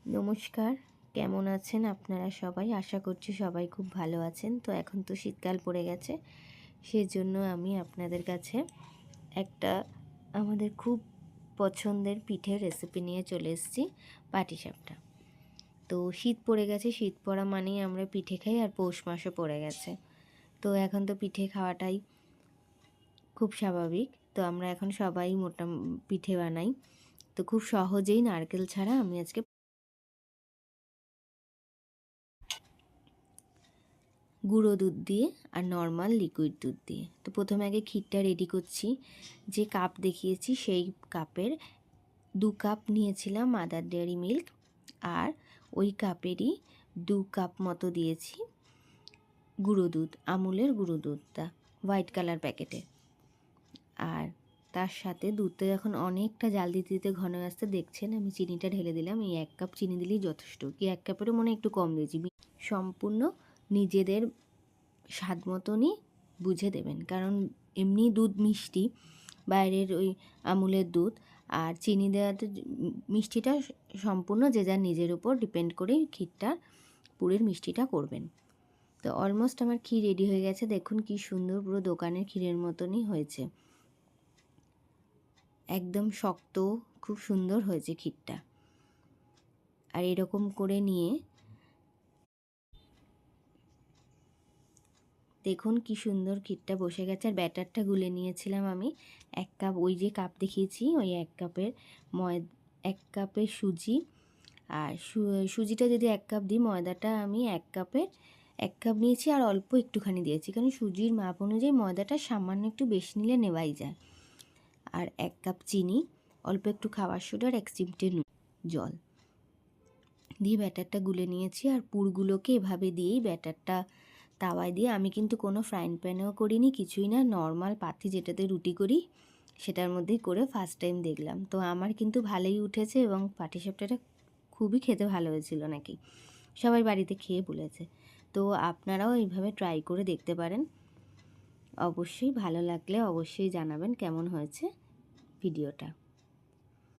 নমস্কার, কেমন আছেন আপনারা সবাই? আশা করছি সবাই খুব ভালো আছেন। তো এখন তো শীতকাল পড়ে গেছে, সেজন্য আমি আপনাদের কাছে একটা আমাদের খুব পছন্দের পিঠের রেসিপি নিয়ে চলে এসেছি, পাটিসাপটা। তো শীত পড়ে গেছে, শীত পড়া মানেই আমরা পিঠে খাই, আর পৌষ মাসও পড়ে গেছে। তো এখন তো পিঠে খাওয়াটাই খুব স্বাভাবিক। তো আমরা এখন সবাই পিঠে বানাই। তো খুব সহজেই নারকেল ছাড়া আমি আজকে গুঁড়ো দুধ দিয়ে আর নর্মাল লিকুইড দুধ দিয়ে। তো প্রথমে আগে ক্ষীরটা রেডি করছি। যে কাপ দেখিয়েছি সেই কাপের 2 কাপ নিয়েছিলাম মাদার ডেয়ারি মিল্ক, আর ওই কাপেরই 2 কাপ মতো দিয়েছি গুঁড়ো দুধ, আমুলের গুঁড়ো দুধটা হোয়াইট কালার প্যাকেটে। আর তার সাথে দুধটা যখন অনেকটা জাল দিতে দিতে ঘন আসতে দেখছেন, আমি চিনিটা ঢেলে দিলাম। এই 1 কাপ চিনি দিলেই যথেষ্ট, কি 1 কাপেরও মনে একটু কম দিয়েছি। সম্পূর্ণ নিজেদের স্বাদ মতনই বুঝে দেবেন, কারণ এমনি দুধ মিষ্টি, বাইরের ওই আমুলের দুধ, আর চিনি দেওয়াতে মিষ্টিটা সম্পূর্ণ যে যার নিজের উপর ডিপেন্ড করেই ক্ষীরটা পুরের মিষ্টিটা করবেন। তো অলমোস্ট আমার ক্ষীর রেডি হয়ে গেছে। দেখুন কি সুন্দর, পুরো দোকানের ক্ষীরের মতনই হয়েছে, একদম শক্ত, খুব সুন্দর হয়েছে ক্ষীরটা। আর এরকম করে নিয়ে দেখুন কি সুন্দর ক্ষীরটা বসে গেছে। আর ব্যাটারটা গুলে নিয়েছিলাম আমি 1 কাপ, ওই যে কাপ দেখিয়েছি ওই 1 কাপের 1 কাপের সুজি। আর সুজিটা যদি 1 কাপ দিই, ময়দাটা আমি 1 কাপের 1 কাপ নিয়েছি আর অল্প একটুখানি দিয়েছি, কারণ সুজির মাপ অনুযায়ী ময়দাটা সামান্য একটু বেশি নিলে নেওয়াই যায়। আর 1 কাপ চিনি, অল্প একটু খাবার সোডা আর 1 চিমটে জল দিয়ে ব্যাটারটা গুলে নিয়েছি। আর পুরগুলোকে এভাবে দিয়েই ব্যাটারটা তাওয়ায় দিয়ে, আমি কিন্তু কোনো ফ্রাইং প্যানেও করিনি, কিছুই না, নর্মাল পাতি যেটাতে রুটি করি সেটার মধ্যেই করে ফার্স্ট টাইম দেখলাম। তো আমার কিন্তু ভালোই উঠেছে, এবং পাটিসাপটাটা খুবই খেতে ভালো হয়েছিল নাকি, সবাই বাড়িতে খেয়ে বলেছে। তো আপনারাও এইভাবে ট্রাই করে দেখতে পারেন। অবশ্যই ভালো লাগলে অবশ্যই জানাবেন কেমন হয়েছে ভিডিওটা।